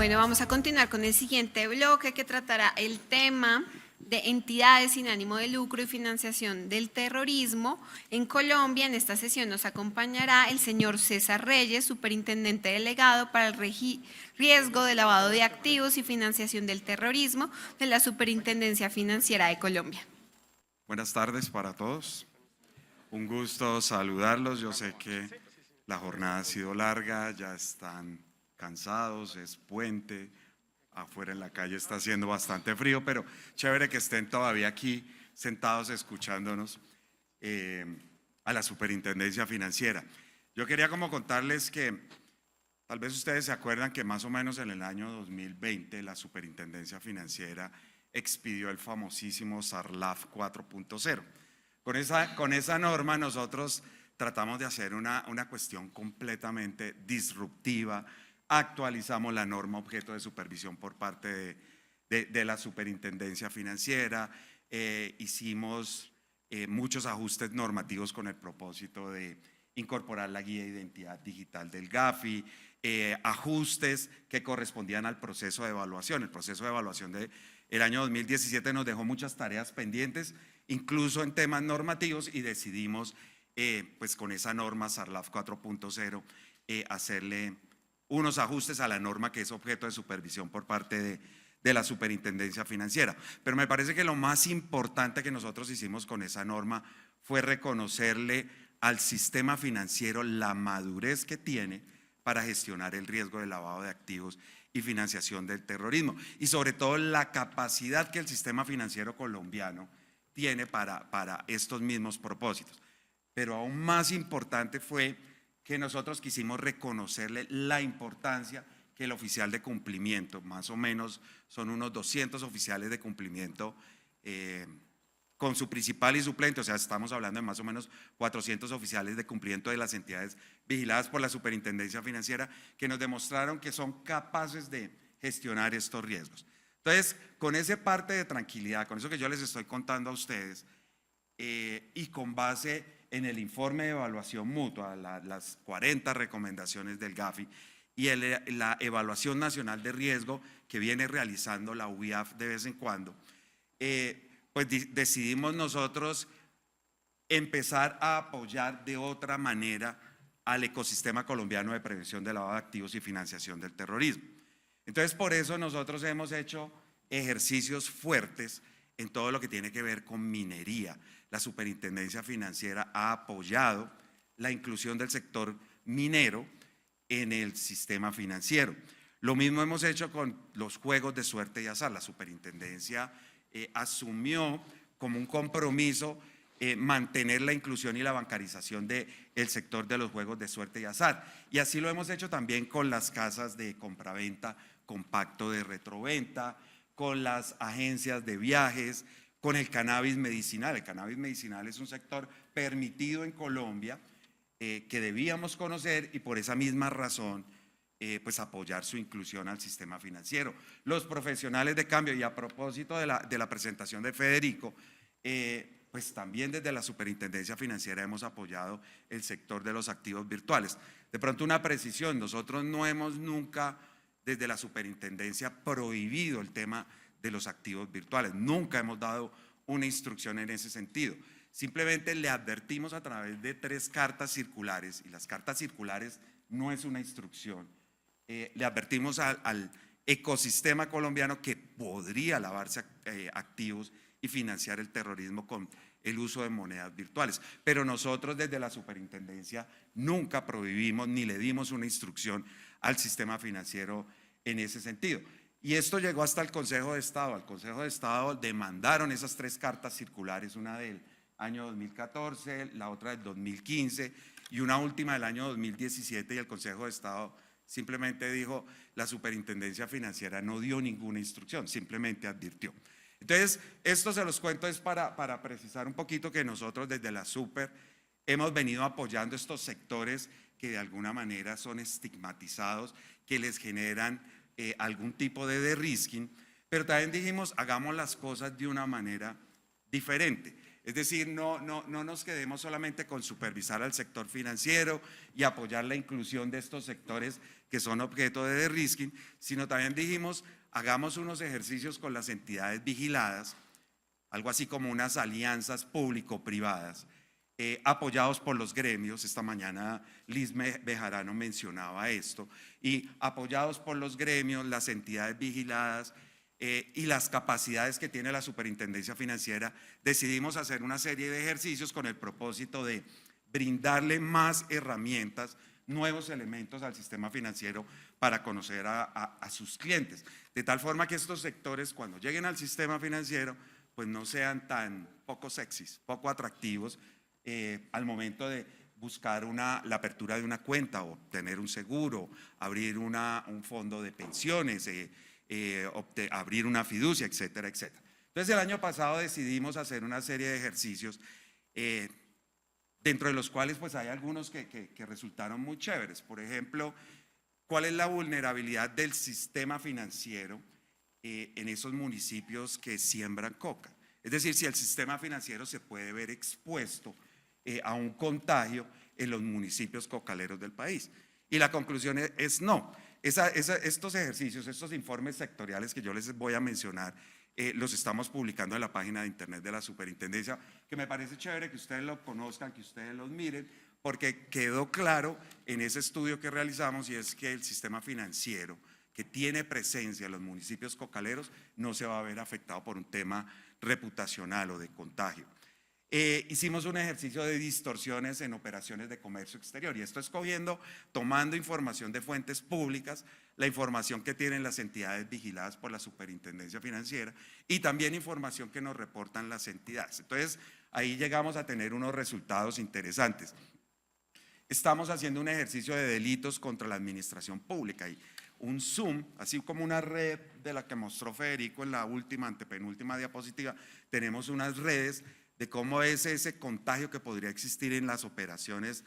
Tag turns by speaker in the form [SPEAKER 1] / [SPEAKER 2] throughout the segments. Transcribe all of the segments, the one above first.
[SPEAKER 1] Bueno, vamos a continuar con el siguiente bloque que tratará el tema de entidades sin ánimo de lucro y financiación del terrorismo en Colombia. En esta sesión nos acompañará el señor César Reyes, superintendente delegado para el riesgo de lavado de activos y financiación del terrorismo de la Superintendencia Financiera de Colombia.
[SPEAKER 2] Buenas tardes para todos. Un gusto saludarlos. Yo sé que la jornada ha sido larga, ya están cansados, es puente, afuera en la calle está haciendo bastante frío, pero chévere que estén todavía aquí sentados escuchándonos a la Superintendencia Financiera. Yo quería como contarles que tal vez ustedes se acuerdan que más o menos en el año 2020 la Superintendencia Financiera expidió el famosísimo SARLAF 4.0. Con esa norma nosotros tratamos de hacer una cuestión completamente disruptiva. Actualizamos la norma objeto de supervisión por parte de la Superintendencia Financiera, hicimos muchos ajustes normativos con el propósito de incorporar la guía de identidad digital del GAFI, ajustes que correspondían al proceso de evaluación. El proceso de evaluación del año 2017 nos dejó muchas tareas pendientes, incluso en temas normativos, y decidimos pues con esa norma SARLAF 4.0 hacerle unos ajustes a la norma que es objeto de supervisión por parte de la Superintendencia Financiera. Pero me parece que lo más importante que nosotros hicimos con esa norma fue reconocerle al sistema financiero la madurez que tiene para gestionar el riesgo de lavado de activos y financiación del terrorismo, y sobre todo la capacidad que el sistema financiero colombiano tiene para estos mismos propósitos. Pero aún más importante fue que nosotros quisimos reconocerle la importancia que el oficial de cumplimiento, más o menos son unos 200 oficiales de cumplimiento con su principal y suplente, o sea, estamos hablando de más o menos 400 oficiales de cumplimiento de las entidades vigiladas por la Superintendencia Financiera, que nos demostraron que son capaces de gestionar estos riesgos. Entonces, con ese parte de tranquilidad, con eso que yo les estoy contando a ustedes, y con base en el informe de evaluación mutua, las 40 recomendaciones del GAFI y la evaluación nacional de riesgo que viene realizando la UIAF de vez en cuando, pues decidimos nosotros empezar a apoyar de otra manera al ecosistema colombiano de prevención de lavado de activos y financiación del terrorismo. Entonces, por eso nosotros hemos hecho ejercicios fuertes en todo lo que tiene que ver con minería. La Superintendencia Financiera ha apoyado la inclusión del sector minero en el sistema financiero. Lo mismo hemos hecho con los juegos de suerte y azar. La Superintendencia asumió como un compromiso mantener la inclusión y la bancarización del sector de los juegos de suerte y azar. Y así lo hemos hecho también con las casas de compraventa con pacto de retroventa, con las agencias de viajes, con el cannabis medicinal. El cannabis medicinal es un sector permitido en Colombia que debíamos conocer, y por esa misma razón pues apoyar su inclusión al sistema financiero. Los profesionales de cambio, y a propósito de la presentación de Federico, pues también desde la Superintendencia Financiera hemos apoyado el sector de los activos virtuales. De pronto una precisión, nosotros no hemos nunca desde la Superintendencia prohibido el tema de los activos virtuales, nunca hemos dado una instrucción en ese sentido. Simplemente le advertimos a través de 3 cartas circulares, y las cartas circulares no es una instrucción, le advertimos al ecosistema colombiano que podría lavarse activos y financiar el terrorismo con el uso de monedas virtuales. Pero nosotros desde la Superintendencia nunca prohibimos ni le dimos una instrucción al sistema financiero en ese sentido. Y esto llegó hasta el Consejo de Estado. Al Consejo de Estado demandaron esas 3 cartas circulares, una del año 2014, la otra del 2015 y una última del año 2017, y el Consejo de Estado simplemente dijo: la Superintendencia Financiera no dio ninguna instrucción, simplemente advirtió. Entonces, esto se los cuento es para precisar un poquito que nosotros desde la Super hemos venido apoyando estos sectores que de alguna manera son estigmatizados, que les generan algún tipo de de-risking, pero también dijimos: hagamos las cosas de una manera diferente. Es decir, no nos quedemos solamente con supervisar al sector financiero y apoyar la inclusión de estos sectores que son objeto de de-risking, sino también dijimos, hagamos unos ejercicios con las entidades vigiladas, algo así como unas alianzas público-privadas, apoyados por los gremios. Esta mañana Liz Bejarano mencionaba esto, y apoyados por los gremios, las entidades vigiladas, y las capacidades que tiene la Superintendencia Financiera, decidimos hacer una serie de ejercicios con el propósito de brindarle más herramientas, nuevos elementos al sistema financiero para conocer a sus clientes, de tal forma que estos sectores, cuando lleguen al sistema financiero, pues no sean tan poco sexys, poco atractivos al momento de buscar la apertura de una cuenta o tener un seguro, abrir un fondo de pensiones, abrir una fiducia, etcétera, etcétera. Entonces el año pasado decidimos hacer una serie de ejercicios dentro de los cuales pues hay algunos que resultaron muy chéveres. Por ejemplo, ¿cuál es la vulnerabilidad del sistema financiero en esos municipios que siembran coca? Es decir, si el sistema financiero se puede ver expuesto a un contagio en los municipios cocaleros del país. Y la conclusión es no. Estos ejercicios, estos informes sectoriales que yo les voy a mencionar, los estamos publicando en la página de internet de la Superintendencia, que me parece chévere que ustedes lo conozcan, que ustedes los miren, porque quedó claro en ese estudio que realizamos, y es que el sistema financiero que tiene presencia en los municipios cocaleros no se va a ver afectado por un tema reputacional o de contagio. Hicimos un ejercicio de distorsiones en operaciones de comercio exterior, y esto es tomando información de fuentes públicas, la información que tienen las entidades vigiladas por la Superintendencia Financiera y también información que nos reportan las entidades. Entonces ahí llegamos a tener unos resultados interesantes. Estamos haciendo un ejercicio de delitos contra la administración pública y un zoom, así como una red de la que mostró Federico en la antepenúltima diapositiva. Tenemos unas redes de cómo es ese contagio que podría existir en las operaciones,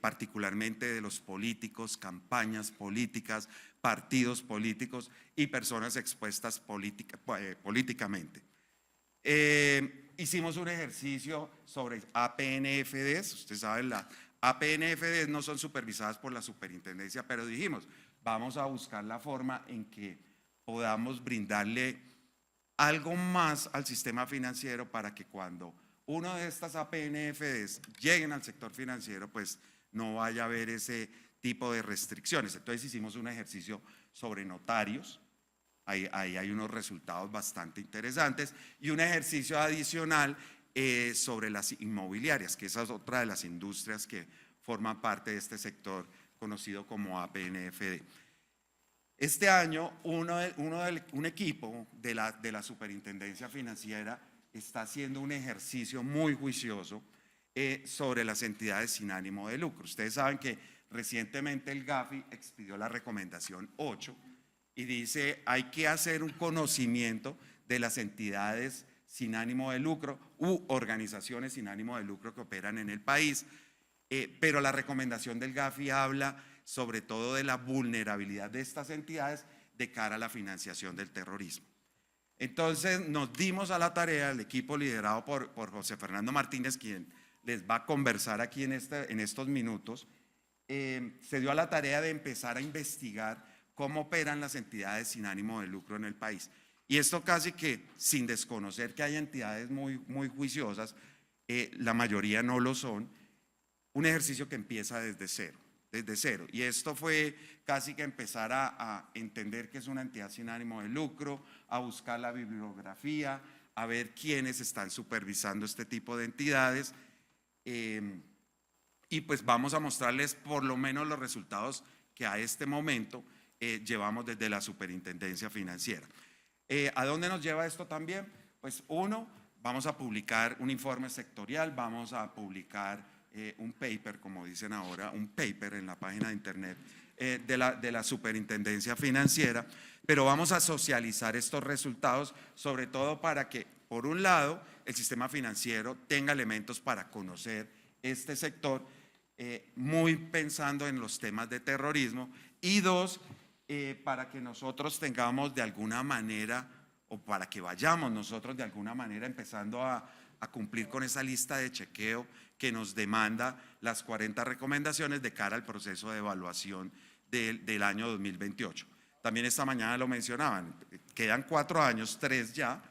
[SPEAKER 2] particularmente de los políticos, campañas políticas, partidos políticos y personas expuestas políticamente. Hicimos un ejercicio sobre APNFDs. Ustedes saben, las APNFDs no son supervisadas por la Superintendencia, pero dijimos, vamos a buscar la forma en que podamos brindarle algo más al sistema financiero para que cuando uno de estas APNFDs lleguen al sector financiero, pues no vaya a haber ese tipo de restricciones. Entonces hicimos un ejercicio sobre notarios, ahí hay unos resultados bastante interesantes, y un ejercicio adicional sobre las inmobiliarias, que esa es otra de las industrias que forman parte de este sector conocido como APNFD. Este año un equipo de la Superintendencia Financiera está haciendo un ejercicio muy juicioso sobre las entidades sin ánimo de lucro. Ustedes saben que recientemente el GAFI expidió la recomendación 8 y dice hay que hacer un conocimiento de las entidades sin ánimo de lucro u organizaciones sin ánimo de lucro que operan en el país, pero la recomendación del GAFI habla sobre todo de la vulnerabilidad de estas entidades de cara a la financiación del terrorismo. Entonces nos dimos a la tarea, el equipo liderado por José Fernando Martínez, quien les va a conversar aquí en estos minutos, se dio a la tarea de empezar a investigar cómo operan las entidades sin ánimo de lucro en el país. Y esto casi que sin desconocer que hay entidades muy juiciosas, la mayoría no lo son, un ejercicio que empieza desde cero. Y esto fue casi que empezar a entender que es una entidad sin ánimo de lucro, a buscar la bibliografía, a ver quiénes están supervisando este tipo de entidades, y pues vamos a mostrarles por lo menos los resultados que a este momento llevamos desde la Superintendencia Financiera. ¿A dónde nos lleva esto también? Pues vamos a publicar un informe sectorial, vamos a publicar un paper, como dicen ahora, un paper en la página de internet de la Superintendencia Financiera, pero vamos a socializar estos resultados, sobre todo para que, por un lado, el sistema financiero tenga elementos para conocer este sector, muy pensando en los temas de terrorismo, y dos, para que nosotros tengamos de alguna manera, o para que vayamos nosotros de alguna manera empezando a a cumplir con esa lista de chequeo que nos demanda las 40 recomendaciones de cara al proceso de evaluación del año 2028. También esta mañana lo mencionaban, quedan 4 años, 3 ya,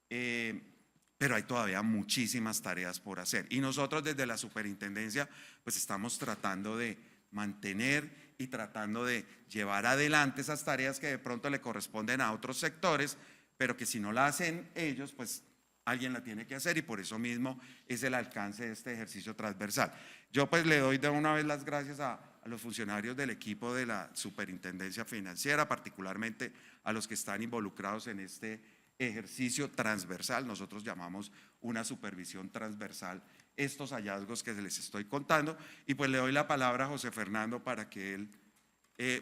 [SPEAKER 2] pero hay todavía muchísimas tareas por hacer. Y nosotros desde la superintendencia pues estamos tratando de mantener y tratando de llevar adelante esas tareas que de pronto le corresponden a otros sectores, pero que si no la hacen ellos, pues alguien la tiene que hacer, y por eso mismo es el alcance de este ejercicio transversal. Yo pues le doy de una vez las gracias a los funcionarios del equipo de la Superintendencia Financiera, particularmente a los que están involucrados en este ejercicio transversal. Nosotros llamamos una supervisión transversal estos hallazgos que les estoy contando, y pues le doy la palabra a José Fernando para que él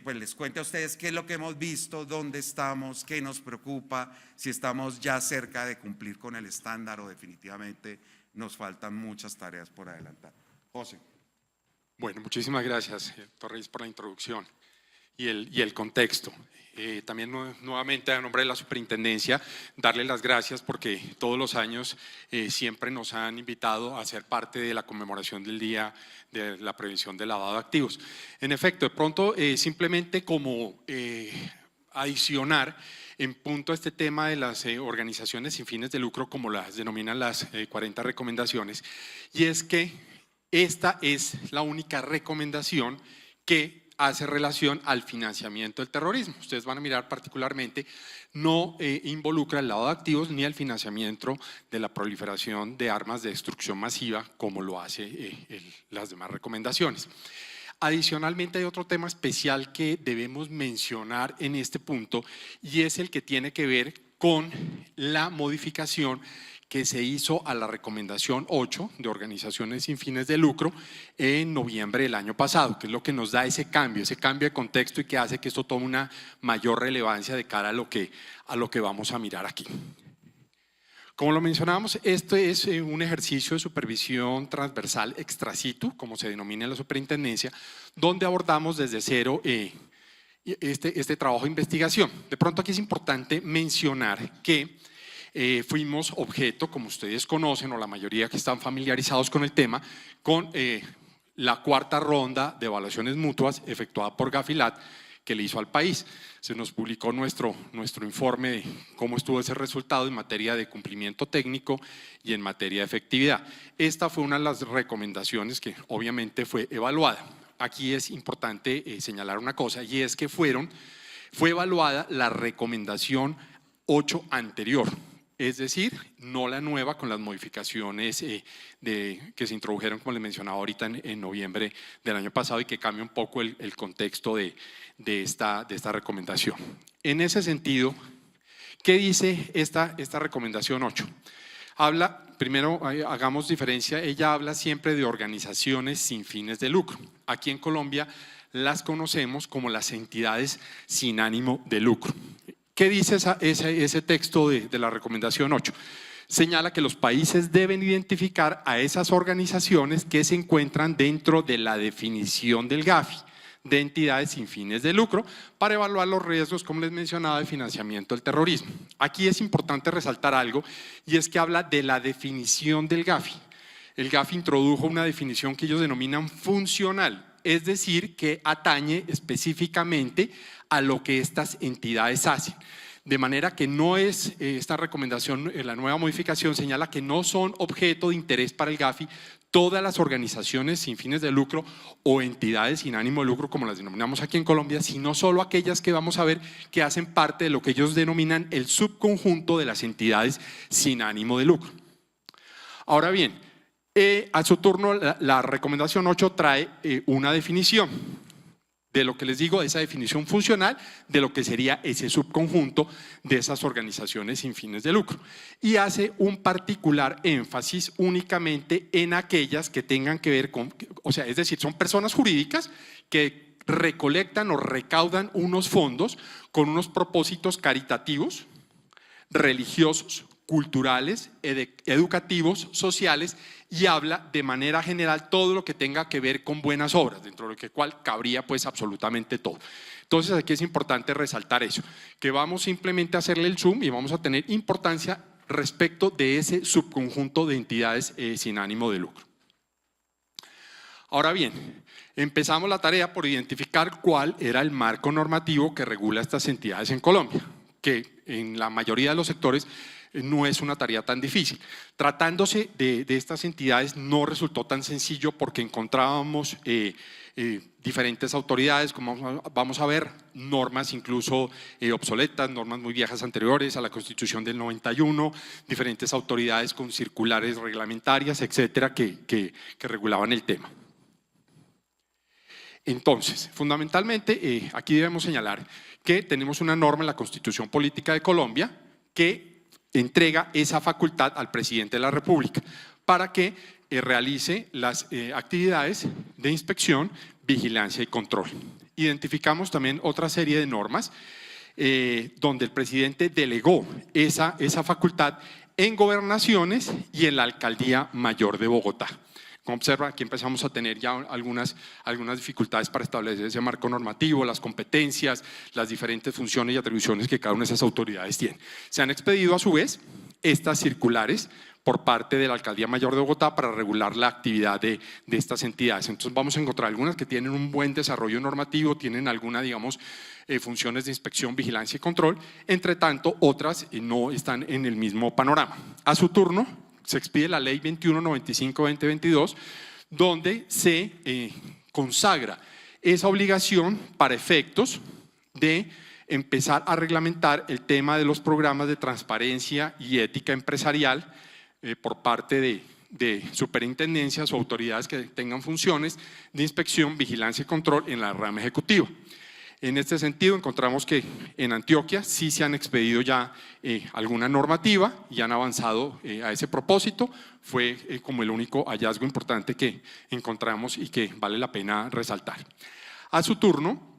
[SPEAKER 2] pues les cuente a ustedes qué es lo que hemos visto, dónde estamos, qué nos preocupa, si estamos ya cerca de cumplir con el estándar o definitivamente nos faltan muchas tareas por adelantar. José.
[SPEAKER 3] Bueno, muchísimas gracias, doctor Reyes, por la introducción y el contexto. También nuevamente a nombre de la superintendencia darle las gracias porque todos los años siempre nos han invitado a ser parte de la conmemoración del Día de la Prevención del Lavado de Activos. En efecto, de pronto simplemente como adicionar en punto a este tema de las organizaciones sin fines de lucro, como las denominan las 40 recomendaciones, y es que esta es la única recomendación que hace relación al financiamiento del terrorismo. Ustedes van a mirar particularmente, no involucra el lavado de activos ni el financiamiento de la proliferación de armas de destrucción masiva como lo hace las demás recomendaciones. Adicionalmente hay otro tema especial que debemos mencionar en este punto y es el que tiene que ver con la modificación que se hizo a la recomendación 8 de organizaciones sin fines de lucro en noviembre del año pasado, que es lo que nos da ese cambio de contexto y que hace que esto tome una mayor relevancia de cara a lo que vamos a mirar aquí. Como lo mencionábamos, este es un ejercicio de supervisión transversal extra situ, como se denomina en la superintendencia, donde abordamos desde cero este trabajo de investigación. De pronto aquí es importante mencionar que fuimos objeto, como ustedes conocen o la mayoría que están familiarizados con el tema, con la 4ª ronda de evaluaciones mutuas efectuada por Gafilat que le hizo al país. Se nos publicó nuestro informe de cómo estuvo ese resultado en materia de cumplimiento técnico y en materia de efectividad. Esta fue una de las recomendaciones que obviamente fue evaluada. Aquí es importante señalar una cosa y es que fue evaluada la recomendación 8 anterior. Es decir, no la nueva con las modificaciones que se introdujeron, como les mencionaba ahorita, en noviembre del año pasado y que cambia un poco el contexto de esta recomendación. En ese sentido, ¿qué dice esta recomendación 8? Habla, primero hagamos diferencia, ella habla siempre de organizaciones sin fines de lucro. Aquí en Colombia las conocemos como las entidades sin ánimo de lucro. ¿Qué dice ese texto de la recomendación 8? Señala que los países deben identificar a esas organizaciones que se encuentran dentro de la definición del Gafi, de entidades sin fines de lucro, para evaluar los riesgos, como les mencionaba, de financiamiento del terrorismo. Aquí es importante resaltar algo y es que habla de la definición del Gafi. El Gafi introdujo una definición que ellos denominan funcional, es decir, que atañe específicamente a lo que estas entidades hacen. De manera que no es esta recomendación, la nueva modificación señala que no son objeto de interés para el Gafi todas las organizaciones sin fines de lucro o entidades sin ánimo de lucro, como las denominamos aquí en Colombia, sino solo aquellas que vamos a ver que hacen parte de lo que ellos denominan el subconjunto de las entidades sin ánimo de lucro. Ahora bien, a su turno la recomendación 8 trae una definición de lo que les digo, esa definición funcional de lo que sería ese subconjunto de esas organizaciones sin fines de lucro, y hace un particular énfasis únicamente en aquellas que tengan que ver con, o sea, es decir, son personas jurídicas que recolectan o recaudan unos fondos con unos propósitos caritativos, religiosos, culturales, educativos, sociales, y habla de manera general todo lo que tenga que ver con buenas obras, dentro de lo que cual cabría pues absolutamente todo. Entonces aquí es importante resaltar eso, que vamos simplemente a hacerle el zoom y vamos a tener importancia respecto de ese subconjunto de entidades sin ánimo de lucro. Ahora bien, empezamos la tarea por identificar cuál era el marco normativo que regula estas entidades en Colombia, que en la mayoría de los sectores no es una tarea tan difícil. Tratándose de estas entidades no resultó tan sencillo porque encontrábamos diferentes autoridades, como vamos a ver, normas incluso obsoletas, normas muy viejas anteriores a la Constitución del 91, diferentes autoridades con circulares reglamentarias, etcétera, que regulaban el tema. Entonces, fundamentalmente, aquí debemos señalar que tenemos una norma en la Constitución Política de Colombia que entrega esa facultad al presidente de la República para que realice las actividades de inspección, vigilancia y control. Identificamos también otra serie de normas donde el presidente delegó esa facultad en gobernaciones y en la Alcaldía Mayor de Bogotá. Como observa, aquí empezamos a tener ya algunas dificultades para establecer ese marco normativo, las competencias, las diferentes funciones y atribuciones que cada una de esas autoridades tiene. Se han expedido a su vez estas circulares por parte de la Alcaldía Mayor de Bogotá para regular la actividad de estas entidades. Entonces vamos a encontrar algunas que tienen un buen desarrollo normativo, tienen algunas, digamos, funciones de inspección, vigilancia y control, entre tanto otras no están en el mismo panorama. A su turno, se expide la Ley 2195-2022, donde se consagra esa obligación para efectos de empezar a reglamentar el tema de los programas de transparencia y ética empresarial por parte de superintendencias o autoridades que tengan funciones de inspección, vigilancia y control en la rama ejecutiva. En este sentido, encontramos que en Antioquia sí se han expedido ya alguna normativa y han avanzado a ese propósito. Fue como el único hallazgo importante que encontramos y que vale la pena resaltar. A su turno,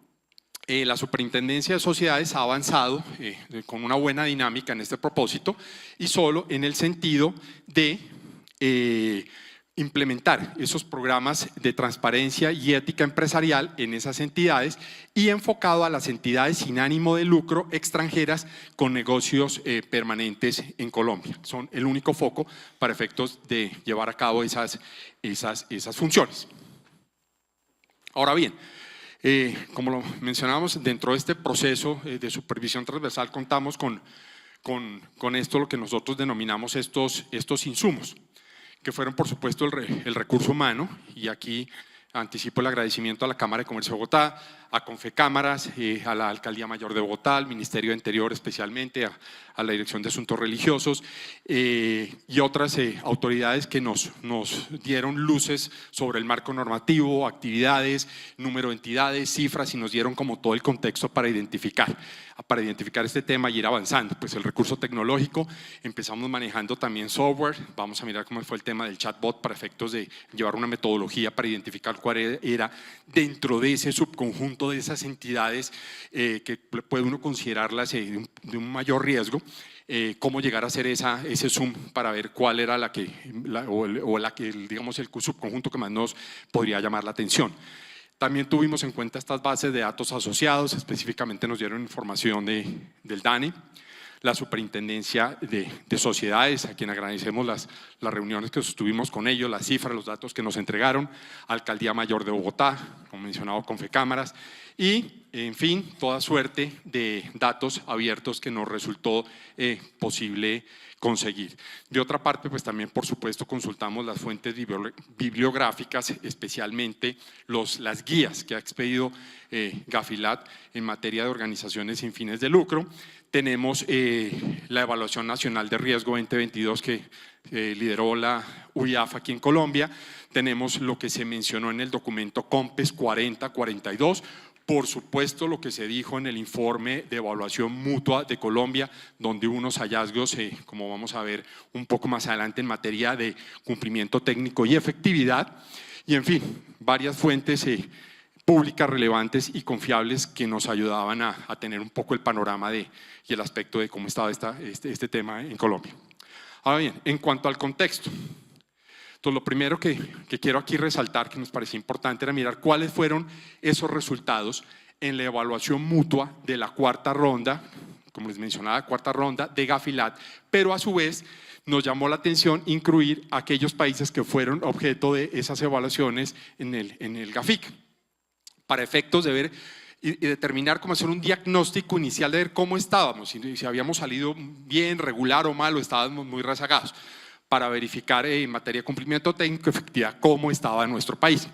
[SPEAKER 3] la Superintendencia de Sociedades ha avanzado con una buena dinámica en este propósito y solo en el sentido de implementar esos programas de transparencia y ética empresarial en esas entidades y enfocado a las entidades sin ánimo de lucro extranjeras con negocios permanentes en Colombia. Son el único foco para efectos de llevar a cabo esas funciones. Ahora bien, como lo mencionábamos, dentro de este proceso de supervisión transversal contamos con esto, lo que nosotros denominamos estos insumos, que fueron por supuesto el recurso humano, y aquí anticipo el agradecimiento a la Cámara de Comercio de Bogotá, a Confecámaras, a la Alcaldía Mayor de Bogotá, al Ministerio de Interior especialmente, a la Dirección de Asuntos Religiosos y otras autoridades que nos dieron luces sobre el marco normativo, actividades, número de entidades, cifras, y nos dieron como todo el contexto para identificar este tema y ir avanzando. Pues el recurso tecnológico, empezamos manejando también software, vamos a mirar cómo fue el tema del chatbot para efectos de llevar una metodología para identificar cuál era dentro de ese subconjunto de esas entidades que puede uno considerarlas de un mayor riesgo, cómo llegar a hacer ese zoom para ver cuál era digamos, el subconjunto que más nos podría llamar la atención. También tuvimos en cuenta estas bases de datos asociados, específicamente nos dieron información del DANE, la Superintendencia de Sociedades, a quien agradecemos las reuniones que sostuvimos con ellos, las cifras, los datos que nos entregaron, Alcaldía Mayor de Bogotá, como mencionado, Confecámaras, y en fin, toda suerte de datos abiertos que nos resultó posible conseguir. De otra parte, pues también por supuesto consultamos las fuentes bibliográficas, especialmente las guías que ha expedido Gafilat en materia de organizaciones sin fines de lucro. Tenemos la Evaluación Nacional de Riesgo 2022 que lideró la UIAF aquí en Colombia. Tenemos lo que se mencionó en el documento COMPES 4042. Por supuesto, lo que se dijo en el informe de evaluación mutua de Colombia, donde hubo unos hallazgos, como vamos a ver un poco más adelante, en materia de cumplimiento técnico y efectividad. Y en fin, varias fuentes públicas relevantes y confiables que nos ayudaban a tener un poco el panorama y el aspecto de cómo estaba este tema en Colombia. Ahora bien, en cuanto al contexto, entonces lo primero que quiero aquí resaltar, que nos parecía importante, era mirar cuáles fueron esos resultados en la evaluación mutua de la cuarta ronda como les mencionaba, cuarta ronda de Gafilat, pero a su vez nos llamó la atención incluir aquellos países que fueron objeto de esas evaluaciones en el GAFIC, para efectos de ver y determinar cómo hacer un diagnóstico inicial de ver cómo estábamos, si habíamos salido bien, regular o mal, o estábamos muy rezagados, para verificar en materia de cumplimiento técnico efectividad cómo estaba nuestro país.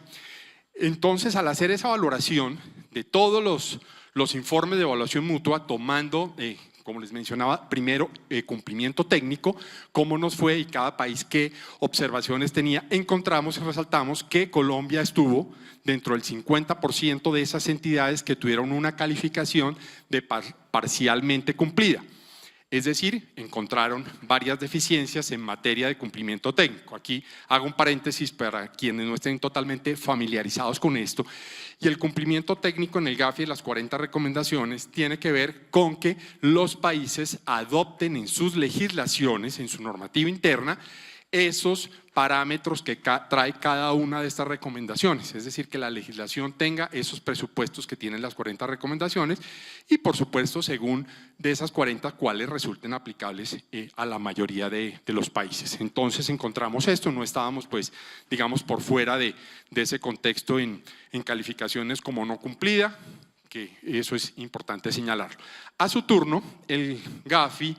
[SPEAKER 3] Entonces, al hacer esa valoración de todos los informes de evaluación mutua, tomando, como les mencionaba, primero cumplimiento técnico, cómo nos fue y cada país qué observaciones tenía, encontramos y resaltamos que Colombia estuvo dentro del 50% de esas entidades que tuvieron una calificación de parcialmente cumplida. Es decir, encontraron varias deficiencias en materia de cumplimiento técnico. Aquí hago un paréntesis para quienes no estén totalmente familiarizados con esto. Y el cumplimiento técnico en el GAFI de las 40 recomendaciones tiene que ver con que los países adopten en sus legislaciones, en su normativa interna, esos parámetros que trae cada una de estas recomendaciones, es decir, que la legislación tenga esos presupuestos que tienen las 40 recomendaciones y, por supuesto, según de esas 40, cuáles resulten aplicables a la mayoría de los países. Entonces encontramos esto, no estábamos, pues, digamos, por fuera de ese contexto en calificaciones como no cumplida, que eso es importante señalarlo. A su turno, el GAFI,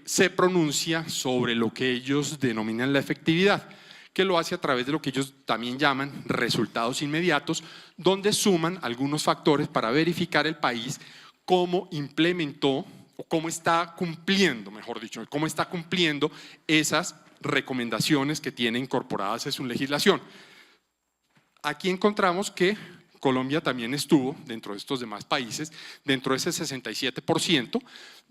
[SPEAKER 3] se pronuncia sobre lo que ellos denominan la efectividad, que lo hace a través de lo que ellos también llaman resultados inmediatos, donde suman algunos factores para verificar el país cómo implementó o cómo está cumpliendo, mejor dicho, cómo está cumpliendo esas recomendaciones que tiene incorporadas en su legislación. Aquí encontramos que Colombia también estuvo dentro de estos demás países, dentro de ese 67%,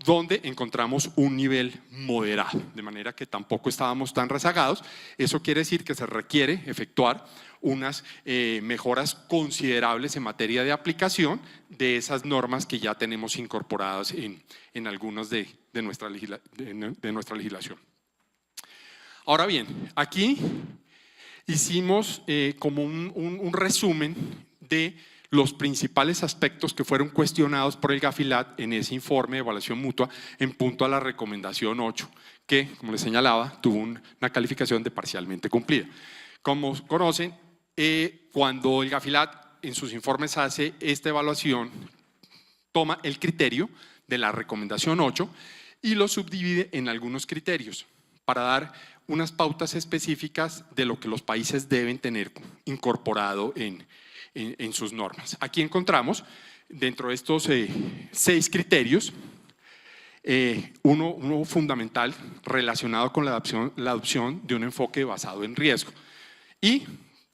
[SPEAKER 3] donde encontramos un nivel moderado, de manera que tampoco estábamos tan rezagados. Eso quiere decir que se requiere efectuar unas mejoras considerables en materia de aplicación de esas normas que ya tenemos incorporadas en algunas de nuestra legislación. Ahora bien, aquí hicimos como un resumen de los principales aspectos que fueron cuestionados por el GAFILAT en ese informe de evaluación mutua en punto a la recomendación 8, que, como les señalaba, tuvo una calificación de parcialmente cumplida. Como conocen, cuando el GAFILAT en sus informes hace esta evaluación, toma el criterio de la recomendación 8 y lo subdivide en algunos criterios para dar unas pautas específicas de lo que los países deben tener incorporado en sus normas. Aquí encontramos, dentro de estos 6 criterios, uno fundamental relacionado con la adopción de un enfoque basado en riesgo. Y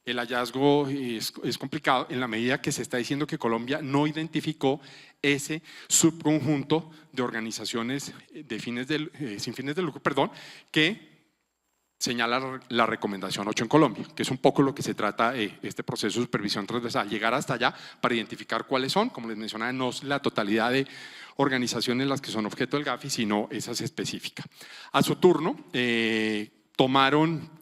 [SPEAKER 3] el hallazgo es complicado en la medida que se está diciendo que Colombia no identificó ese subconjunto de organizaciones sin fines de lucro, que señala la recomendación 8 en Colombia, que es un poco lo que se trata este proceso de supervisión transversal, llegar hasta allá para identificar cuáles son, como les mencionaba, no es la totalidad de organizaciones las que son objeto del GAFI, sino esas específicas. A su turno, tomaron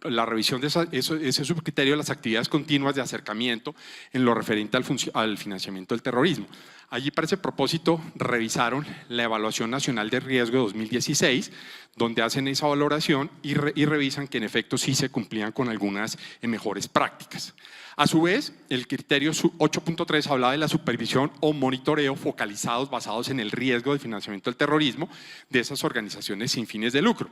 [SPEAKER 3] la revisión de ese subcriterio de las actividades continuas de acercamiento en lo referente al financiamiento del terrorismo. Allí, para ese propósito, revisaron la Evaluación Nacional de Riesgo de 2016, donde hacen esa valoración y revisan que en efecto sí se cumplían con algunas mejores prácticas. A su vez, el criterio 8.3 hablaba de la supervisión o monitoreo focalizados basados en el riesgo de financiamiento del terrorismo de esas organizaciones sin fines de lucro.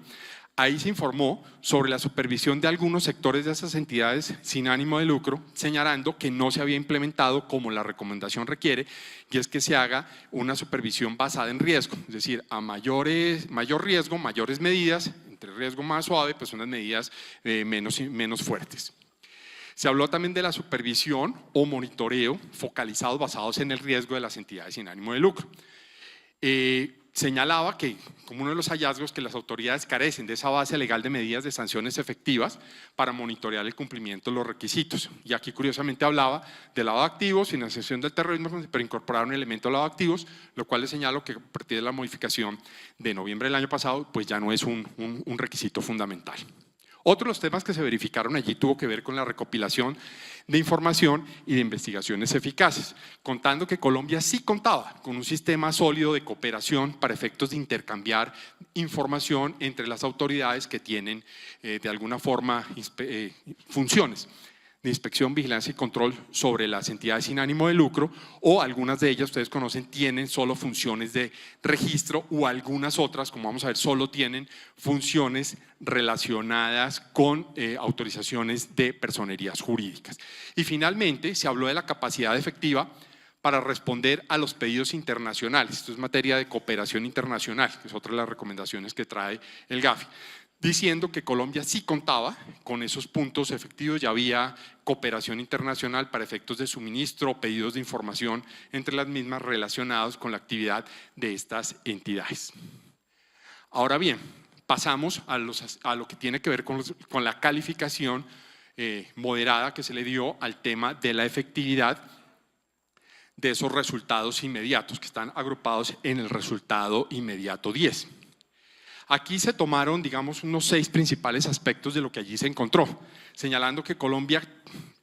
[SPEAKER 3] Ahí se informó sobre la supervisión de algunos sectores de esas entidades sin ánimo de lucro, señalando que no se había implementado como la recomendación requiere, y es que se haga una supervisión basada en riesgo, es decir, a mayor riesgo, mayores medidas, entre riesgo más suave, pues unas medidas menos fuertes. Se habló también de la supervisión o monitoreo focalizados basados en el riesgo de las entidades sin ánimo de lucro. Señalaba que, como uno de los hallazgos, que las autoridades carecen de esa base legal de medidas de sanciones efectivas para monitorear el cumplimiento de los requisitos. Y aquí, curiosamente, hablaba de lavado de activos, financiación del terrorismo, pero incorporaron un elemento de lavado de activos, lo cual les señalo que a partir de la modificación de noviembre del año pasado, pues ya no es un requisito fundamental. Otro de los temas que se verificaron allí tuvo que ver con la recopilación de información y de investigaciones eficaces, contando que Colombia sí contaba con un sistema sólido de cooperación para efectos de intercambiar información entre las autoridades que tienen de alguna forma funciones de inspección, vigilancia y control sobre las entidades sin ánimo de lucro, o algunas de ellas, ustedes conocen, tienen solo funciones de registro, o algunas otras, como vamos a ver, solo tienen funciones relacionadas con autorizaciones de personerías jurídicas. Y finalmente se habló de la capacidad efectiva para responder a los pedidos internacionales. Esto es materia de cooperación internacional, que es otra de las recomendaciones que trae el GAFI, diciendo que Colombia sí contaba con esos puntos efectivos, ya había cooperación internacional para efectos de suministro, pedidos de información entre las mismas relacionados con la actividad de estas entidades. Ahora bien, pasamos a lo que tiene que ver con la calificación moderada que se le dio al tema de la efectividad de esos resultados inmediatos que están agrupados en el resultado inmediato 10. Aquí se tomaron, digamos, unos 6 principales aspectos de lo que allí se encontró, señalando que Colombia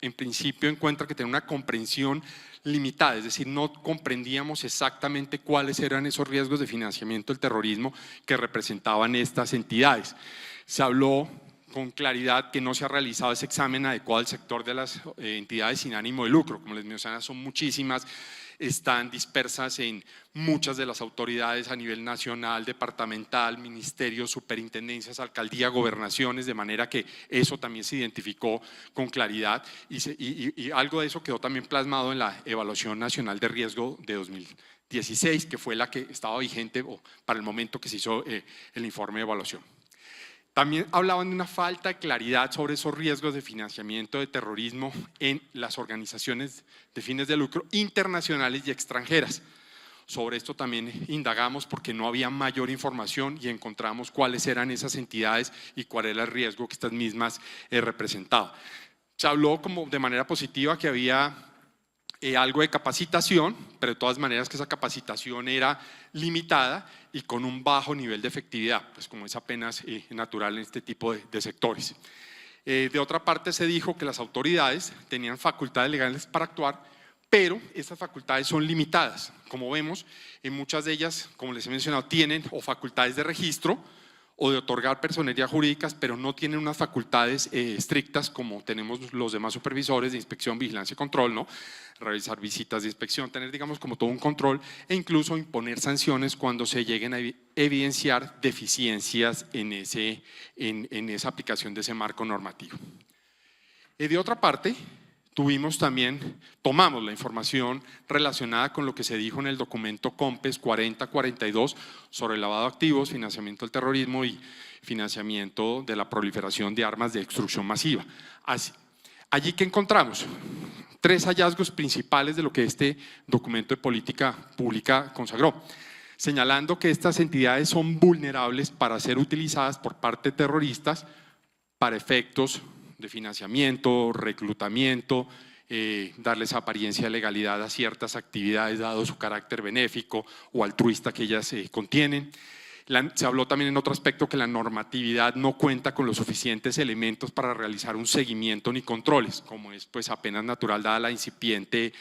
[SPEAKER 3] en principio encuentra que tiene una comprensión limitada, es decir, no comprendíamos exactamente cuáles eran esos riesgos de financiamiento del terrorismo que representaban estas entidades. Se habló con claridad que no se ha realizado ese examen adecuado del sector de las entidades sin ánimo de lucro. Como les mencionaba, son muchísimas, están dispersas en muchas de las autoridades a nivel nacional, departamental, ministerios, superintendencias, alcaldía, gobernaciones, de manera que eso también se identificó con claridad y algo de eso quedó también plasmado en la Evaluación Nacional de Riesgo de 2016, que fue la que estaba vigente para el momento que se hizo el informe de evaluación. También hablaban de una falta de claridad sobre esos riesgos de financiamiento de terrorismo en las organizaciones de fines de lucro internacionales y extranjeras. Sobre esto también indagamos porque no había mayor información y encontramos cuáles eran esas entidades y cuál era el riesgo que estas mismas representaban. Se habló como de manera positiva que había algo de capacitación, pero de todas maneras que esa capacitación era limitada y con un bajo nivel de efectividad, pues como es apenas natural en este tipo de sectores. De otra parte se dijo que las autoridades tenían facultades legales para actuar, pero estas facultades son limitadas. Como vemos, en muchas de ellas, como les he mencionado, tienen o facultades de registro o de otorgar personerías jurídicas, pero no tienen unas facultades estrictas como tenemos los demás supervisores de inspección, vigilancia y control, ¿no? Realizar visitas de inspección, tener, digamos, como todo un control e incluso imponer sanciones cuando se lleguen a evidenciar deficiencias en esa aplicación de ese marco normativo. De otra parte, tomamos la información relacionada con lo que se dijo en el documento COMPES 4042 sobre lavado de activos, financiamiento del terrorismo y financiamiento de la proliferación de armas de destrucción masiva. Allí que encontramos 3 hallazgos principales de lo que este documento de política pública consagró, señalando que estas entidades son vulnerables para ser utilizadas por parte de terroristas para efectos de financiamiento, reclutamiento, darles apariencia de legalidad a ciertas actividades dado su carácter benéfico o altruista que ellas contienen. Se habló también en otro aspecto que la normatividad no cuenta con los suficientes elementos para realizar un seguimiento ni controles, como es pues apenas natural dada la incipiente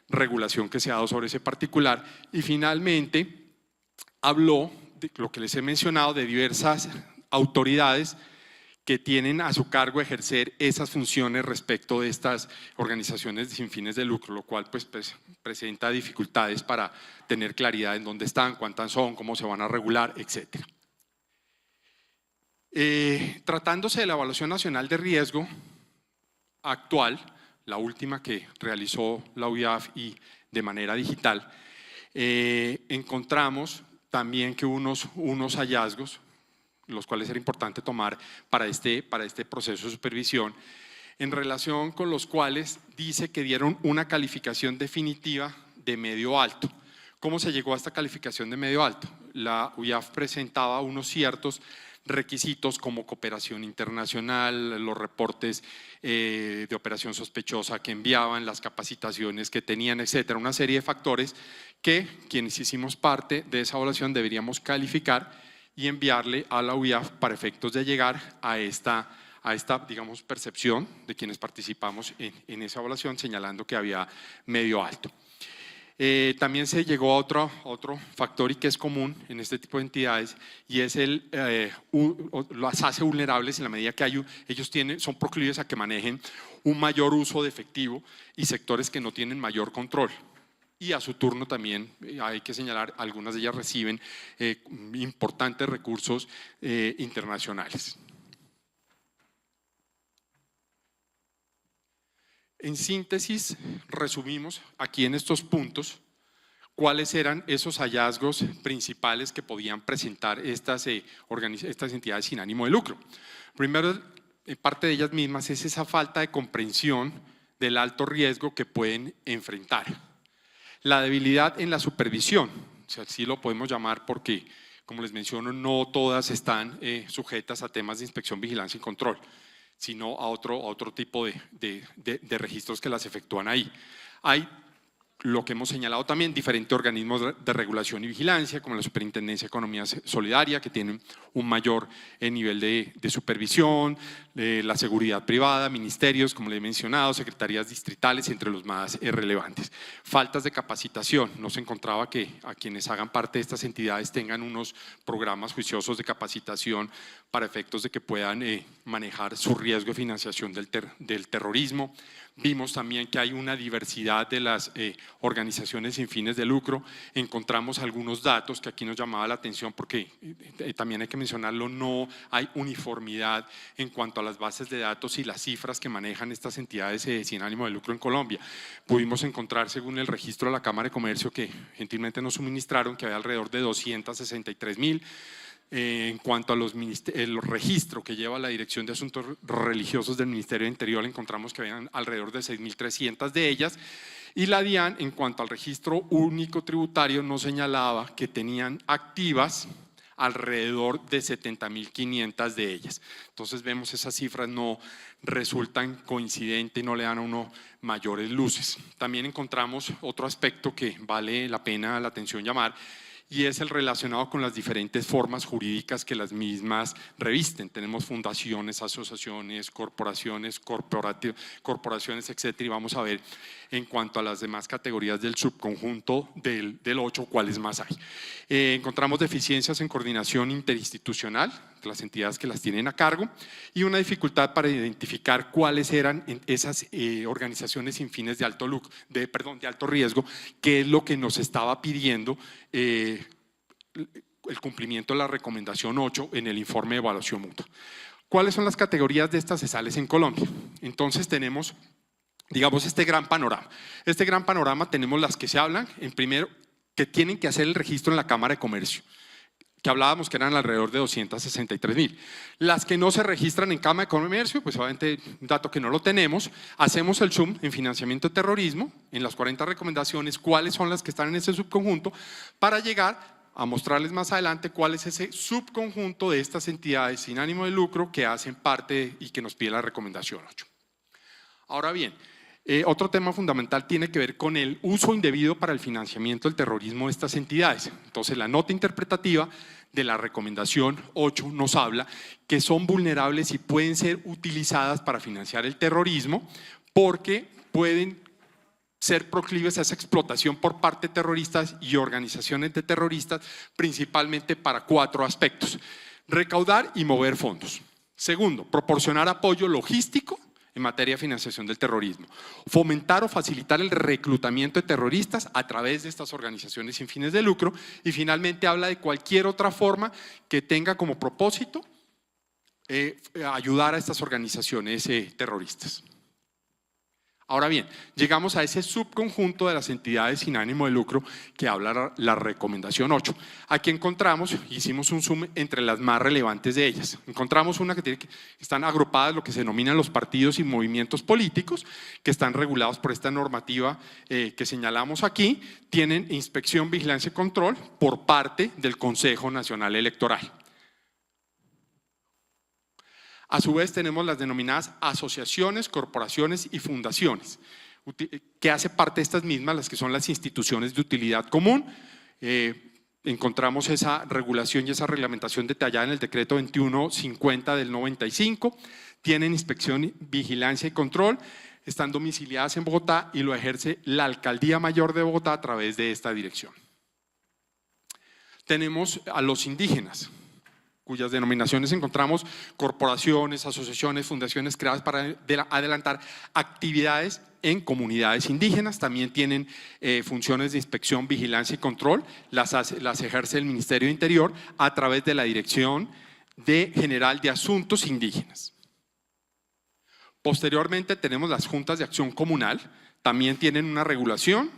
[SPEAKER 3] regulación que se ha dado sobre ese particular. Y finalmente habló de lo que les he mencionado de diversas autoridades que tienen a su cargo ejercer esas funciones respecto de estas organizaciones sin fines de lucro, lo cual pues presenta dificultades para tener claridad en dónde están, cuántas son, cómo se van a regular, etc. Tratándose de la Evaluación Nacional de Riesgo actual, la última que realizó la UIAF y de manera digital, encontramos también que unos hallazgos los cuales era importante tomar para este proceso de supervisión, en relación con los cuales dice que dieron una calificación definitiva de medio alto. ¿Cómo se llegó a esta calificación de medio alto? La UIAF presentaba unos ciertos requisitos como cooperación internacional, los reportes de operación sospechosa que enviaban, las capacitaciones que tenían, etcétera, una serie de factores que quienes hicimos parte de esa evaluación deberíamos calificar y enviarle a la UIAF para efectos de llegar a esta digamos, percepción de quienes participamos en esa evaluación, señalando que había medio alto. También se llegó a otro factor y que es común en este tipo de entidades, y es las hace vulnerables en la medida que ellos son proclives a que manejen un mayor uso de efectivo y sectores que no tienen mayor control. Y a su turno también hay que señalar, algunas de ellas reciben importantes recursos internacionales. En síntesis, resumimos aquí en estos puntos cuáles eran esos hallazgos principales que podían presentar estas entidades sin ánimo de lucro. Primero, parte de ellas mismas es esa falta de comprensión del alto riesgo que pueden enfrentar. La debilidad en la supervisión, o sea, así lo podemos llamar porque, como les menciono, no todas están sujetas a temas de inspección, vigilancia y control, sino a otro tipo de registros que las efectúan ahí. Hay, lo que hemos señalado también, diferentes organismos de regulación y vigilancia, como la Superintendencia de Economía Solidaria, que tienen un mayor nivel de supervisión, la seguridad privada, ministerios, como les he mencionado, secretarías distritales, entre los más relevantes. Faltas de capacitación. No se encontraba que a quienes hagan parte de estas entidades tengan unos programas juiciosos de capacitación para efectos de que puedan manejar su riesgo de financiación del terrorismo. Vimos también que hay una diversidad de las organizaciones sin fines de lucro. Encontramos algunos datos que aquí nos llamaba la atención porque también hay que mencionarlo, no hay uniformidad en cuanto a las bases de datos y las cifras que manejan estas entidades sin ánimo de lucro en Colombia. Pudimos encontrar, según el registro de la Cámara de Comercio que gentilmente nos suministraron, que había alrededor de 263.000. En cuanto a el registro que lleva la Dirección de Asuntos Religiosos del Ministerio de Interior, encontramos que habían alrededor de 6.300 de ellas, y la DIAN, en cuanto al registro único tributario, nos señalaba que tenían activas alrededor de 70.500 de ellas. Entonces vemos esas cifras no resultan coincidentes y no le dan a uno mayores luces. También encontramos otro aspecto que vale la pena la atención llamar, y es el relacionado con las diferentes formas jurídicas que las mismas revisten. Tenemos fundaciones, asociaciones, corporaciones, etcétera, y vamos a ver en cuanto a las demás categorías del subconjunto del 8 cuáles más hay. Encontramos deficiencias en coordinación interinstitucional de las entidades que las tienen a cargo y una dificultad para identificar cuáles eran esas organizaciones sin fines de alto riesgo, que es lo que nos estaba pidiendo el cumplimiento de la recomendación 8 en el informe de evaluación mutua. ¿Cuáles son las categorías de estas cesales en Colombia? Entonces tenemos, digamos, este gran panorama. Este gran panorama tenemos las que se hablan, en primero, que tienen que hacer el registro en la Cámara de Comercio, que hablábamos que eran alrededor de 263.000. Las que no se registran en Cámara de Comercio, pues obviamente un dato que no lo tenemos, hacemos el zoom en financiamiento de terrorismo, en las 40 recomendaciones, cuáles son las que están en ese subconjunto, para llegar a mostrarles más adelante cuál es ese subconjunto de estas entidades sin ánimo de lucro que hacen parte y que nos pide la recomendación 8. Ahora bien, otro tema fundamental tiene que ver con el uso indebido para el financiamiento del terrorismo de estas entidades. Entonces, la nota interpretativa de la recomendación 8 nos habla que son vulnerables y pueden ser utilizadas para financiar el terrorismo porque pueden ser proclives a esa explotación por parte de terroristas y organizaciones de terroristas, principalmente para 4 aspectos: recaudar y mover fondos. Segundo, proporcionar apoyo logístico en materia de financiación del terrorismo, fomentar o facilitar el reclutamiento de terroristas a través de estas organizaciones sin fines de lucro, y finalmente habla de cualquier otra forma que tenga como propósito ayudar a estas organizaciones terroristas. Ahora bien, llegamos a ese subconjunto de las entidades sin ánimo de lucro que habla la recomendación 8. Aquí encontramos, hicimos un zoom entre las más relevantes de ellas. Encontramos una que están agrupadas lo que se denominan los partidos y movimientos políticos, que están regulados por esta normativa que señalamos aquí. Tienen inspección, vigilancia y control por parte del Consejo Nacional Electoral. A su vez tenemos las denominadas asociaciones, corporaciones y fundaciones, que hace parte de estas mismas, las que son las instituciones de utilidad común, encontramos esa regulación y esa reglamentación detallada en el decreto 2150 del 95, tienen inspección, vigilancia y control, están domiciliadas en Bogotá y lo ejerce la Alcaldía Mayor de Bogotá a través de esta dirección. Tenemos a los indígenas, cuyas denominaciones encontramos corporaciones, asociaciones, fundaciones creadas para adelantar actividades en comunidades indígenas. También tienen funciones de inspección, vigilancia y control, las ejerce el Ministerio de Interior a través de la Dirección General de Asuntos Indígenas. Posteriormente tenemos las juntas de acción comunal, también tienen una regulación,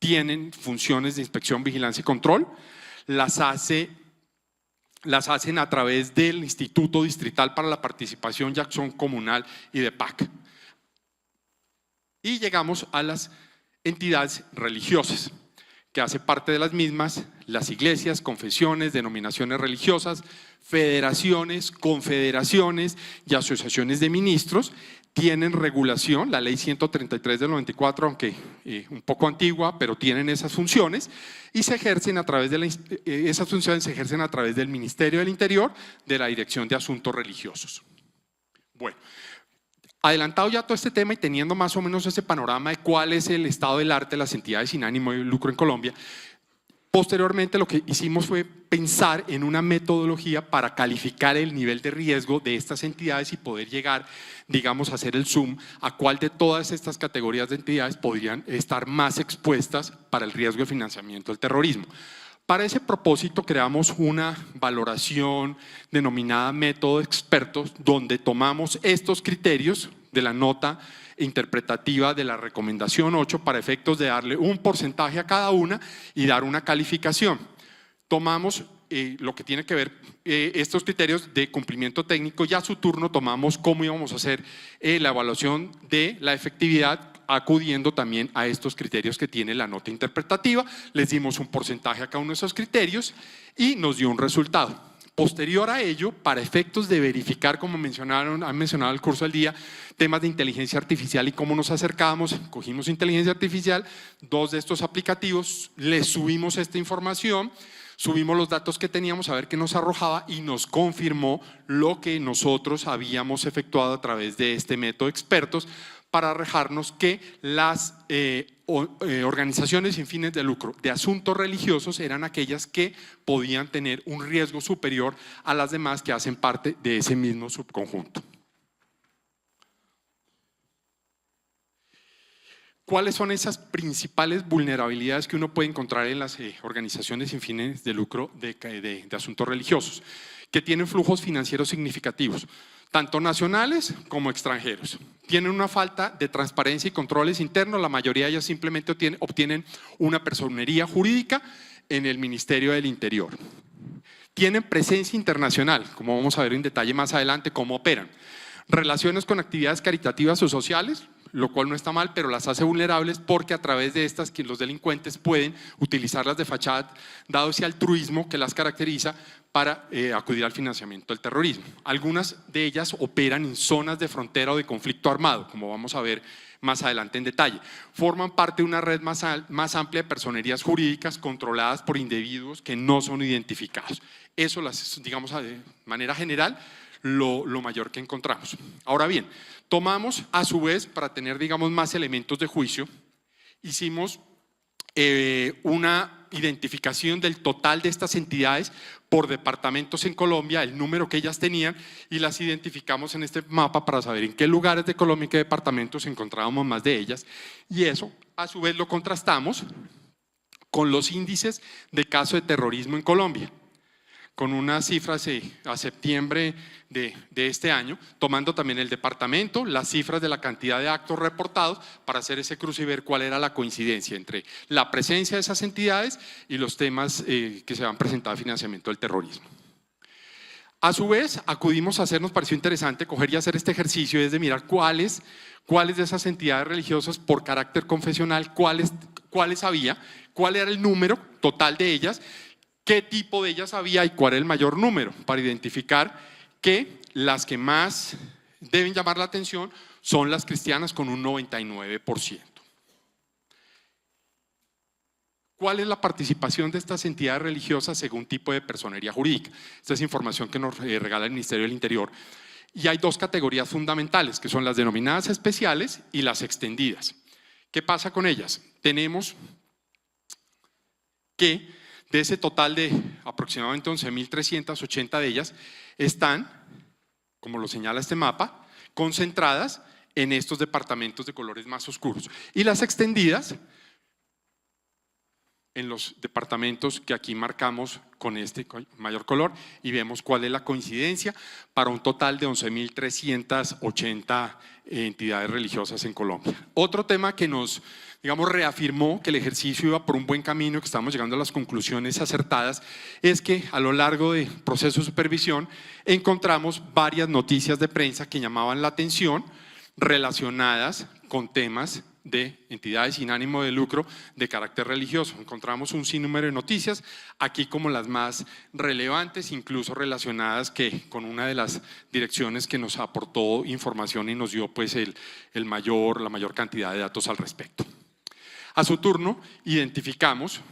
[SPEAKER 3] tienen funciones de inspección, vigilancia y control, las hacen a través del Instituto Distrital para la Participación y Acción Comunal y de PAC. Y llegamos a las entidades religiosas, que hace parte de las mismas las iglesias, confesiones, denominaciones religiosas, federaciones, confederaciones y asociaciones de ministros. Tienen regulación, la ley 133 del 94, aunque un poco antigua, pero tienen esas funciones y se ejercen a través de esas funciones se ejercen a través del Ministerio del Interior, de la Dirección de Asuntos Religiosos. Bueno, adelantado ya todo este tema y teniendo más o menos ese panorama de cuál es el estado del arte de las entidades sin ánimo de lucro en Colombia, posteriormente lo que hicimos fue pensar en una metodología para calificar el nivel de riesgo de estas entidades y poder llegar, digamos, a hacer el zoom a cuál de todas estas categorías de entidades podrían estar más expuestas para el riesgo de financiamiento del terrorismo. Para ese propósito creamos una valoración denominada método de expertos, donde tomamos estos criterios de la nota interpretativa de la recomendación 8 para efectos de darle un porcentaje a cada una y dar una calificación. Tomamos lo que tiene que ver estos criterios de cumplimiento técnico y a su turno tomamos cómo íbamos a hacer la evaluación de la efectividad, acudiendo también a estos criterios que tiene la nota interpretativa. Les dimos un porcentaje a cada uno de esos criterios y nos dio un resultado. Posterior a ello, para efectos de verificar, como han mencionado el curso del día, temas de inteligencia artificial y cómo nos acercábamos, cogimos inteligencia artificial, 2 de estos aplicativos, les subimos esta información, subimos los datos que teníamos a ver qué nos arrojaba y nos confirmó lo que nosotros habíamos efectuado a través de este método de expertos para arrojarnos que las organizaciones sin fines de lucro de asuntos religiosos eran aquellas que podían tener un riesgo superior a las demás que hacen parte de ese mismo subconjunto. ¿Cuáles son esas principales vulnerabilidades que uno puede encontrar en las organizaciones sin fines de lucro de asuntos religiosos? Que tienen flujos financieros significativos, tanto nacionales como extranjeros. Tienen una falta de transparencia y controles internos, la mayoría de ellas simplemente obtienen una personería jurídica en el Ministerio del Interior. Tienen presencia internacional, como vamos a ver en detalle más adelante cómo operan. Relaciones con actividades caritativas o sociales, lo cual no está mal, pero las hace vulnerables porque a través de estas que los delincuentes pueden utilizarlas de fachada, dado ese altruismo que las caracteriza para acudir al financiamiento del terrorismo. Algunas de ellas operan en zonas de frontera o de conflicto armado, como vamos a ver más adelante en detalle. Forman parte de una red más amplia de personerías jurídicas controladas por individuos que no son identificados. Eso, digamos, de manera general, lo mayor que encontramos. Ahora bien, tomamos a su vez, para tener, digamos, más elementos de juicio, hicimos una identificación del total de estas entidades por departamentos en Colombia, el número que ellas tenían, y las identificamos en este mapa para saber en qué lugares de Colombia y qué departamentos encontrábamos más de ellas, y eso a su vez lo contrastamos con los índices de casos de terrorismo en Colombia, con unas cifras a septiembre de este año, tomando también el departamento, las cifras de la cantidad de actos reportados para hacer ese cruce y ver cuál era la coincidencia entre la presencia de esas entidades y los temas que se han presentado de financiamiento del terrorismo. A su vez, acudimos a hacer, nos pareció interesante coger y hacer este ejercicio, es de mirar cuáles de esas entidades religiosas por carácter confesional, cuáles había, cuál era el número total de ellas, qué tipo de ellas había y cuál era el mayor número, para identificar que las que más deben llamar la atención son las cristianas con un 99%. ¿Cuál es la participación de estas entidades religiosas según tipo de personería jurídica? Esta es información que nos regala el Ministerio del Interior. Y hay dos categorías fundamentales, que son las denominadas especiales y las extendidas. ¿Qué pasa con ellas? Tenemos que de ese total de aproximadamente 11.380 de ellas están, como lo señala este mapa, concentradas en estos departamentos de colores más oscuros. Y las extendidas en los departamentos que aquí marcamos con este mayor color y vemos cuál es la coincidencia para un total de 11.380 entidades religiosas en Colombia. Otro tema que nos, reafirmó que el ejercicio iba por un buen camino, que estamos llegando a las conclusiones acertadas, es que a lo largo del proceso de supervisión encontramos varias noticias de prensa que llamaban la atención relacionadas con temas de entidades sin ánimo de lucro de carácter religioso. Encontramos un sinnúmero de noticias, aquí como las más relevantes, incluso relacionadas con una de las direcciones que nos aportó información y nos dio pues la mayor cantidad de datos al respecto. A su turno, identificamos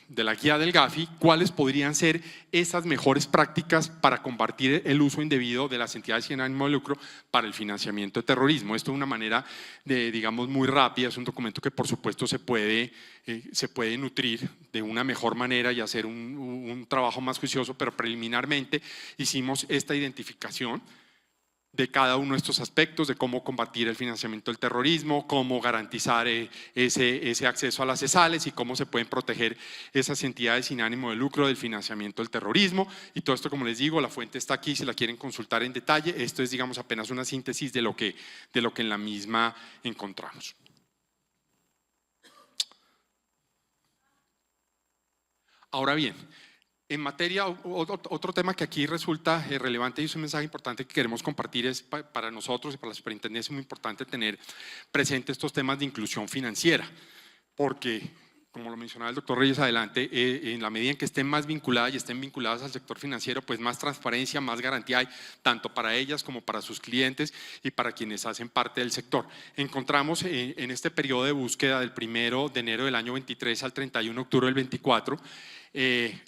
[SPEAKER 3] de la guía del Gafi cuáles podrían ser esas mejores prácticas para combatir el uso indebido de las entidades sin ánimo de lucro para el financiamiento de terrorismo. Esto de una manera muy rápida, es un documento que por supuesto se puede nutrir de una mejor manera y hacer un trabajo más juicioso, pero preliminarmente hicimos esta identificación de cada uno de estos aspectos, de cómo combatir el financiamiento del terrorismo, cómo garantizar ese acceso a las ESALes y cómo se pueden proteger esas entidades sin ánimo de lucro del financiamiento del terrorismo. Y todo esto, como les digo, la fuente está aquí, si la quieren consultar en detalle. Esto es, apenas una síntesis de lo que en la misma encontramos. Ahora bien, en materia, otro tema que aquí resulta relevante y es un mensaje importante que queremos compartir es para nosotros y para la superintendencia muy importante tener presente estos temas de inclusión financiera, porque como lo mencionaba el doctor Reyes adelante, en la medida en que estén más vinculadas y estén vinculadas al sector financiero, pues más transparencia, más garantía hay, tanto para ellas como para sus clientes y para quienes hacen parte del sector. Encontramos en este periodo de búsqueda del 1 de enero del año 23 al 31 de octubre del 24,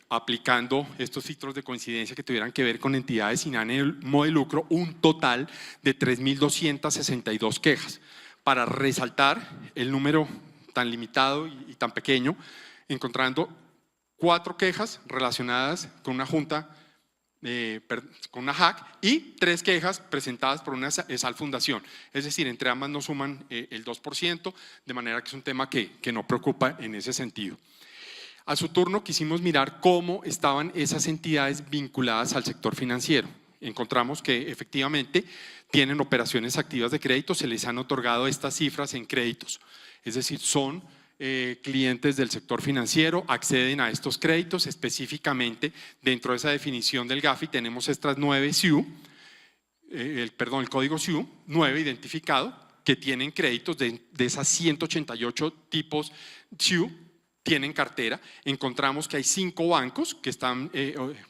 [SPEAKER 3] aplicando estos filtros de coincidencia que tuvieran que ver con entidades sin ánimo de lucro, un total de 3.262 quejas. Para resaltar el número tan limitado y tan pequeño, encontrando 4 quejas relacionadas con una junta, con una JAC y 3 quejas presentadas por una ESAL fundación. Es decir, entre ambas no suman el 2%, de manera que es un tema que no preocupa en ese sentido. A su turno quisimos mirar cómo estaban esas entidades vinculadas al sector financiero. Encontramos que efectivamente tienen operaciones activas de crédito, se les han otorgado estas cifras en créditos, es decir, son clientes del sector financiero, acceden a estos créditos. Específicamente dentro de esa definición del Gafi tenemos estas 9 SIU, el código SIU 9 identificado, que tienen créditos de esas 188 tipos SIU. Tienen cartera. Encontramos que hay 5 bancos que están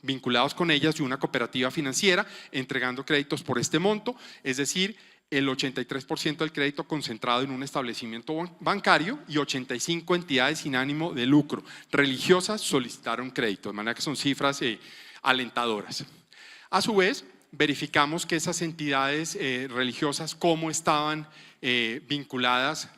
[SPEAKER 3] vinculados con ellas y una cooperativa financiera entregando créditos por este monto, es decir, el 83% del crédito concentrado en un establecimiento bancario y 85 entidades sin ánimo de lucro religiosas solicitaron crédito, de manera que son cifras alentadoras. A su vez, verificamos que esas entidades religiosas cómo estaban vinculadas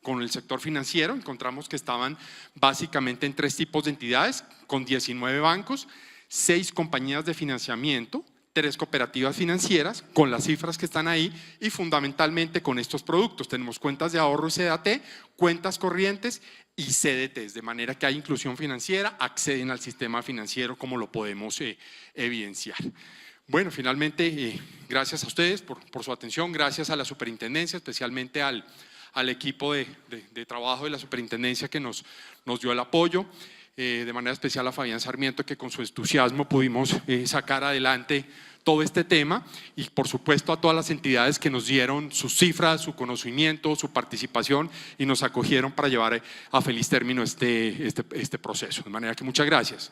[SPEAKER 3] con el sector financiero. Encontramos que estaban básicamente en 3 tipos de entidades, con 19 bancos, 6 compañías de financiamiento, 3 cooperativas financieras, con las cifras que están ahí y fundamentalmente con estos productos. Tenemos cuentas de ahorro y CDT, cuentas corrientes y CDTs, de manera que hay inclusión financiera, acceden al sistema financiero como lo podemos evidenciar. Bueno, finalmente, gracias a ustedes por su atención, gracias a la superintendencia, especialmente al equipo de trabajo de la superintendencia que nos dio el apoyo, de manera especial a Fabián Sarmiento, que con su entusiasmo pudimos sacar adelante todo este tema, y por supuesto a todas las entidades que nos dieron sus cifras, su conocimiento, su participación y nos acogieron para llevar a feliz término este proceso. De manera que muchas gracias.